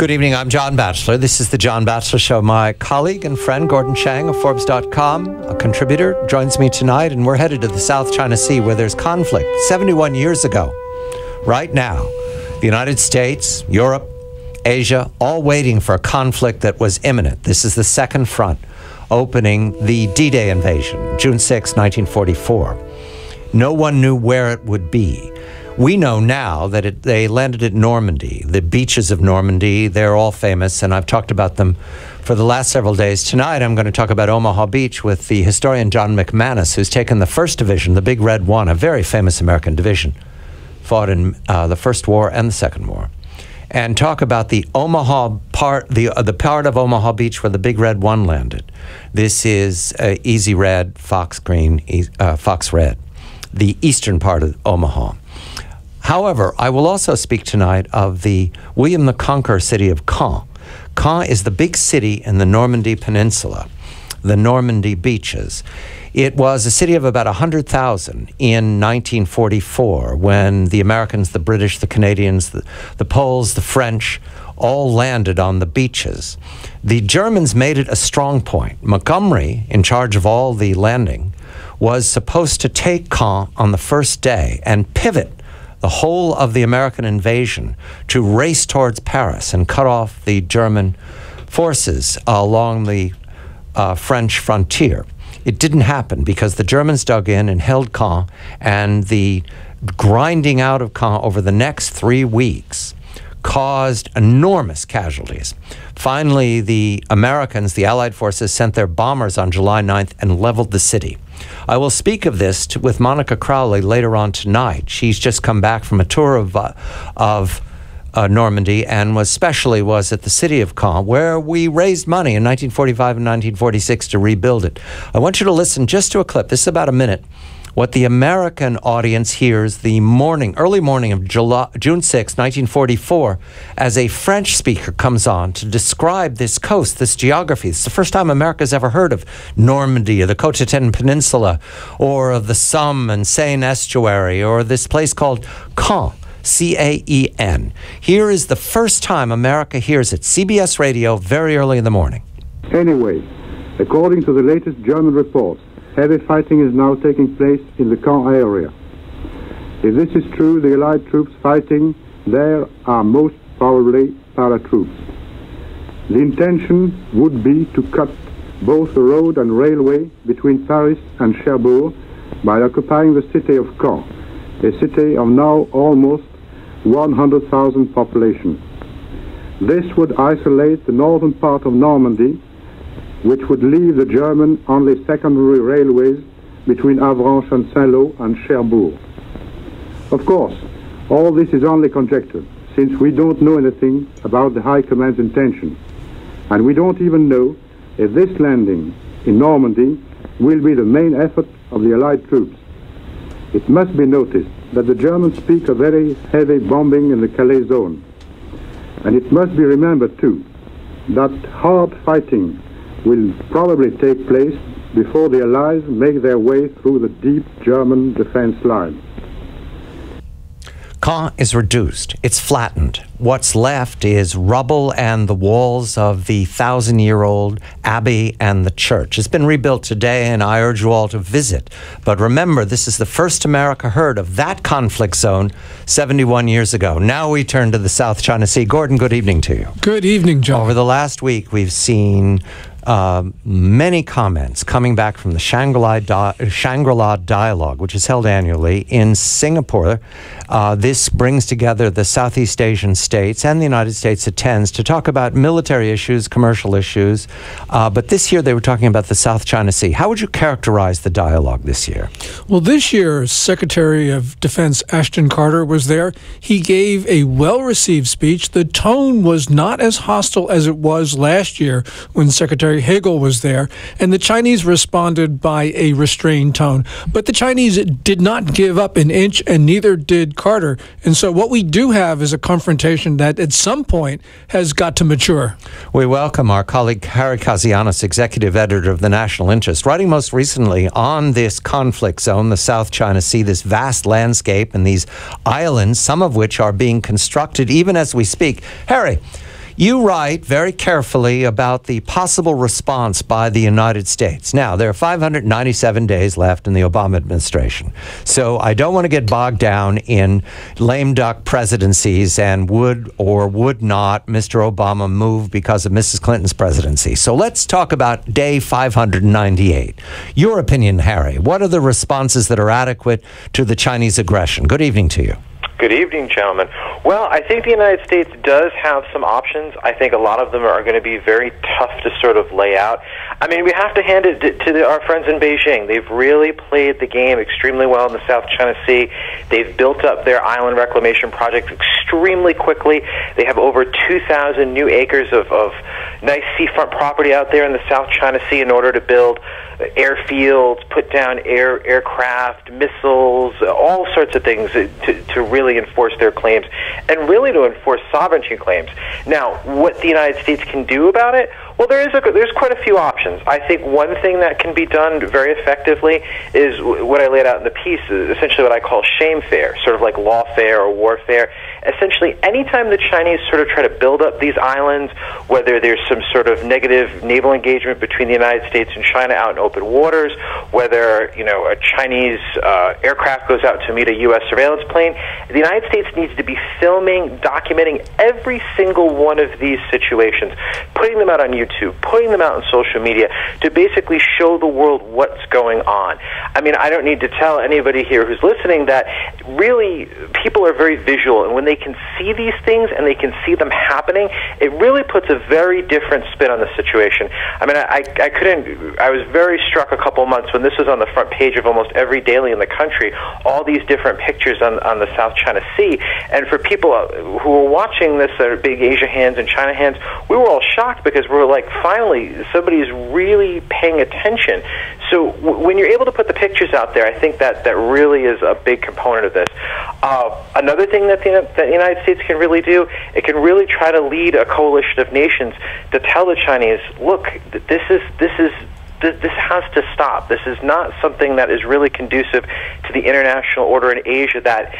Good evening, I'm John Batchelor. This is the John Batchelor Show. My colleague and friend Gordon Chang of Forbes.com, a contributor, joins me tonight, and we're headed to the South China Sea where there's conflict. 71 years ago, right now, the United States, Europe, Asia, all waiting for a conflict that was imminent. This is the second front, opening the D-Day invasion, June 6, 1944. No one knew where it would be. We know now that they landed at Normandy, the beaches of Normandy. They're all famous, and I've talked about them for the last several days. Tonight, I'm going to talk about Omaha Beach with the historian John McManus, who's taken the 1st Division, the Big Red One, a very famous American division, fought in the First War and the Second War, and talk about the Omaha part, the part of Omaha Beach where the Big Red One landed. This is Easy Red, Fox Green, Fox Red, the eastern part of Omaha. However, I will also speak tonight of the William the Conqueror city of Caen. Caen is the big city in the Normandy Peninsula, the Normandy beaches. It was a city of about 100,000 in 1944 when the Americans, the British, the Canadians, the Poles, the French all landed on the beaches. The Germans made it a strong point. Montgomery, in charge of all the landing, was supposed to take Caen on the first day and pivot the whole of the American invasion to race towards Paris and cut off the German forces along the French frontier. It didn't happen because the Germans dug in and held Caen, and the grinding out of Caen over the next 3 weeks caused enormous casualties. Finally, the Americans, the Allied forces, sent their bombers on July 9th and leveled the city. I will speak of this with Monica Crowley later on tonight. She's just come back from a tour of Normandy and was at the city of Caen, where we raised money in 1945 and 1946 to rebuild it. I want you to listen just to a clip. This is about a minute. What the American audience hears the early morning of June 6, 1944, as a French speaker comes on to describe this coast, this geography. It's the first time America's ever heard of Normandy, or the Cotentin Peninsula, or of the Somme and Seine estuary, or this place called Caen, C-A-E-N. Here is the first time America hears it. CBS Radio, very early in the morning. Anyway, according to the latest German reports, heavy fighting is now taking place in the Caen area. If this is true, the Allied troops fighting there are most probably paratroops. The intention would be to cut both the road and railway between Paris and Cherbourg by occupying the city of Caen, a city of now almost 100,000 population. This would isolate the northern part of Normandy, which would leave the German only secondary railways between Avranches and Saint-Lô and Cherbourg. Of course, all this is only conjecture, since we don't know anything about the High Command's intention, and we don't even know if this landing in Normandy will be the main effort of the Allied troops. It must be noticed that the Germans speak of very heavy bombing in the Calais zone, and it must be remembered too that hard fighting will probably take place before the Allies make their way through the deep German defense line. Caen is reduced. It's flattened. What's left is rubble and the walls of the 1,000-year-old abbey and the church. It's been rebuilt today, and I urge you all to visit. But remember, this is the first America heard of that conflict zone 71 years ago. Now we turn to the South China Sea. Gordon, good evening to you. Good evening, John. Over the last week, we've seen many comments coming back from the Shangri-La Dialogue, which is held annually in Singapore. This brings together the Southeast Asian states, and the United States attends to talk about military issues, commercial issues. But this year they were talking about the South China Sea. How would you characterize the dialogue this year? Well, this year, Secretary of Defense Ashton Carter was there. He gave a well-received speech. The tone was not as hostile as it was last year when Secretary Hagel was there, and the Chinese responded by a restrained tone. But the Chinese did not give up an inch, and neither did Carter. And so what we do have is a confrontation that at some point has got to mature. We welcome our colleague Harry Kazianis, executive editor of The National Interest, writing most recently on this conflict zone, the South China Sea, this vast landscape and these islands, some of which are being constructed even as we speak. Harry, You write very carefully about the possible response by the United States. Now, there are 597 days left in the Obama administration, so I don't want to get bogged down in lame duck presidencies and would or would not Mr. Obama move because of Mrs. Clinton's presidency. So let's talk about day 598. Your opinion, Harry, what are the responses that are adequate to the Chinese aggression? Good evening to you. Good evening, gentlemen. Well, I think the United States does have some options. I think a lot of them are going to be very tough to sort of lay out. I mean, we have to hand it to our friends in Beijing. They've really played the game extremely well in the South China Sea. They've built up their island reclamation projects extremely quickly. They have over 2,000 new acres of nice seafront property out there in the South China Sea in order to build airfields, put down aircraft, missiles, all sorts of things to really enforce their claims and really to enforce sovereignty claims. Now, what the United States can do about it? Well, there's quite a few options. I think one thing that can be done very effectively is what I laid out in the piece, is essentially what I call shamefare, sort of like lawfare or warfare. Essentially, anytime the Chinese sort of try to build up these islands, whether there's some sort of negative naval engagement between the United States and China out in open waters, whether a Chinese aircraft goes out to meet a U.S. surveillance plane, the United States needs to be filming, documenting every single one of these situations, putting them out on YouTube, putting them out on social media to basically show the world what's going on. I mean, I don't need to tell anybody here who's listening that really people are very visual, and when they can see these things and they can see them happening, it really puts a very different spin on the situation. I mean, I was very struck a couple months when this was on the front page of almost every daily in the country, all these different pictures on the South China Sea. And for people who were watching this, that are big Asia hands and China hands, we were all shocked because we were like, finally, somebody's really paying attention. So when you're able to put the pictures out there, I think that really is a big component of this. Another thing that the United States can really do, it can really try to lead a coalition of nations to tell the Chinese, look, this has to stop. This is not something that is really conducive to the international order in Asia that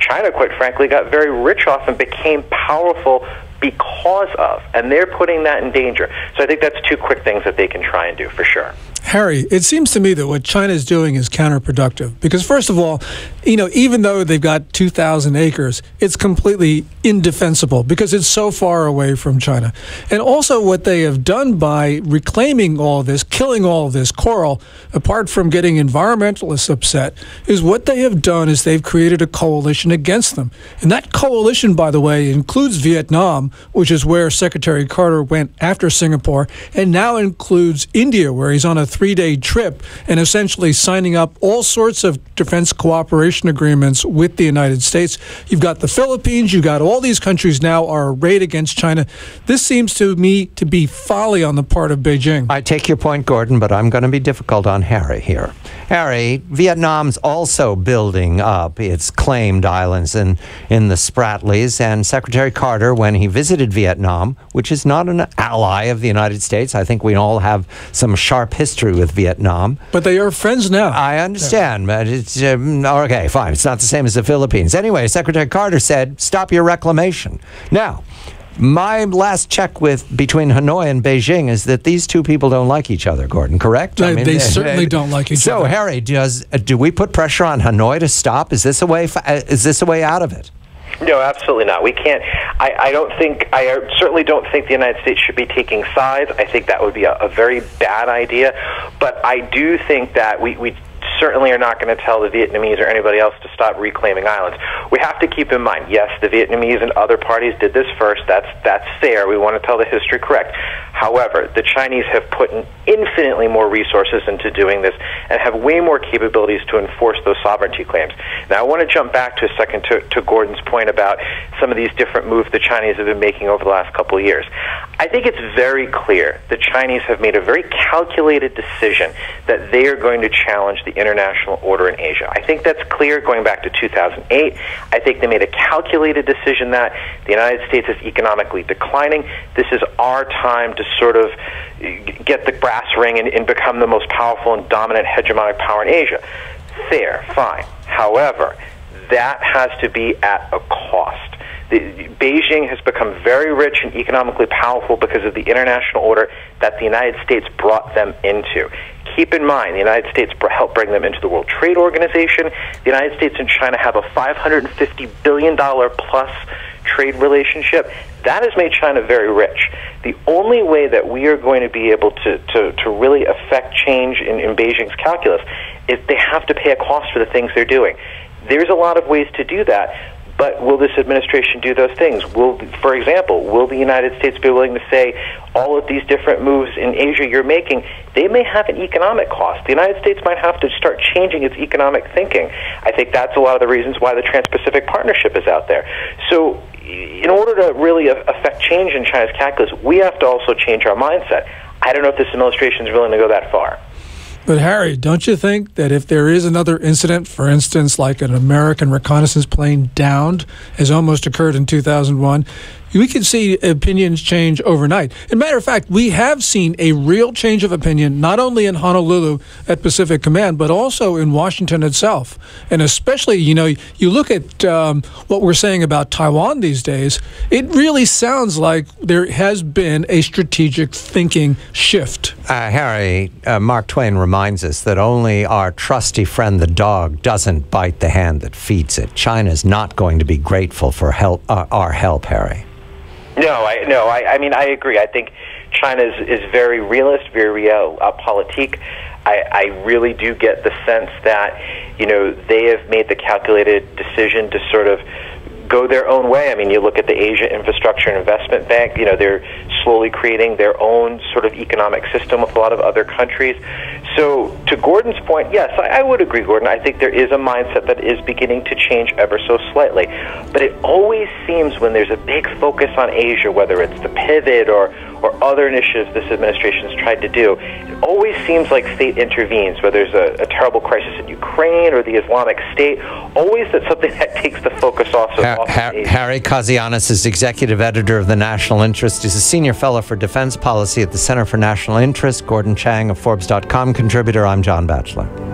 China, quite frankly, got very rich off and became powerful because of, and they're putting that in danger. So I think that's two quick things that they can try and do for sure. Harry, it seems to me that what China is doing is counterproductive because, first of all, even though they've got 2,000 acres, it's completely indefensible because it's so far away from China. And also what they have done by reclaiming all of this, killing all of this coral, apart from getting environmentalists upset, is what they have done is they've created a coalition against them. And that coalition, by the way, includes Vietnam, which is where Secretary Carter went after Singapore, and now includes India, where he's on a 3-day trip and essentially signing up all sorts of defense cooperation agreements with the United States. You've got the Philippines, you've got all these countries now are arrayed against China. This seems to me to be folly on the part of Beijing. I take your point, Gordon, but I'm going to be difficult on Harry here. Harry, Vietnam's also building up its claimed islands in the Spratlys, and Secretary Carter, when he visited Vietnam, which is not an ally of the United States, I think we all have some sharp history with Vietnam. But they are friends now. I understand, but it's okay, fine. It's not the same as the Philippines. Anyway, Secretary Carter said, stop your reclamation. Now, my last check between Hanoi and Beijing is that these two people don't like each other, Gordon, correct? They certainly don't like each other. So, Harry, do we put pressure on Hanoi to stop? Is this a way out of it? No, absolutely not. We can't. I certainly don't think the United States should be taking sides. I think that would be a very bad idea. But I do think that we certainly are not going to tell the Vietnamese or anybody else to stop reclaiming islands. We have to keep in mind, yes, the Vietnamese and other parties did this first. That's fair. We want to tell the history correct. However, the Chinese have put infinitely more resources into doing this and have way more capabilities to enforce those sovereignty claims. Now, I want to jump back to a second to Gordon's point about some of these different moves the Chinese have been making over the last couple of years. I think it's very clear the Chinese have made a very calculated decision that they are going to challenge the international order in Asia. I think that's clear going back to 2008. I think they made a calculated decision that the United States is economically declining. This is our time to sort of get the brass ring and become the most powerful and dominant hegemonic power in Asia. Fair, fine. However, that has to be at a cost. Beijing has become very rich and economically powerful because of the international order that the United States brought them into. Keep in mind, the United States helped bring them into the World Trade Organization. The United States and China have a $550 billion plus trade relationship. That has made China very rich. The only way that we are going to be able to really affect change in Beijing's calculus is they have to pay a cost for the things they're doing. There's a lot of ways to do that. But will this administration do those things? For example, will the United States be willing to say all of these different moves in Asia you're making, they may have an economic cost. The United States might have to start changing its economic thinking. I think that's a lot of the reasons why the Trans-Pacific Partnership is out there. So in order to really affect change in China's calculus, we have to also change our mindset. I don't know if this administration is willing to go that far. But Harry, don't you think that if there is another incident, for instance, like an American reconnaissance plane downed, as almost occurred in 2001, we could see opinions change overnight. As a matter of fact, we have seen a real change of opinion, not only in Honolulu at Pacific Command, but also in Washington itself. And especially, you look at what we're saying about Taiwan these days, it really sounds like there has been a strategic thinking shift. Harry, Mark Twain reminds us that only our trusty friend the dog doesn't bite the hand that feeds it. China's not going to be grateful for our help, Harry. No, I mean, I agree. I think China is very realist, very realpolitik. I really do get the sense that, they have made the calculated decision to sort of go their own way. I mean, you look at the Asia Infrastructure and Investment Bank, they're slowly creating their own sort of economic system with a lot of other countries. So to Gordon's point, yes, I would agree, Gordon. I think there is a mindset that is beginning to change ever so slightly. But it always seems when there's a big focus on Asia, whether it's the pivot or other initiatives this administration has tried to do, it always seems like fate intervenes, whether there's a terrible crisis in Ukraine or the Islamic State, always that's something that takes the focus off of Asia. Harry Kazianis is executive editor of The National Interest. He's a senior fellow for defense policy at the Center for National Interest. Gordon Chang of Forbes.com contributor. I'm John Batchelor.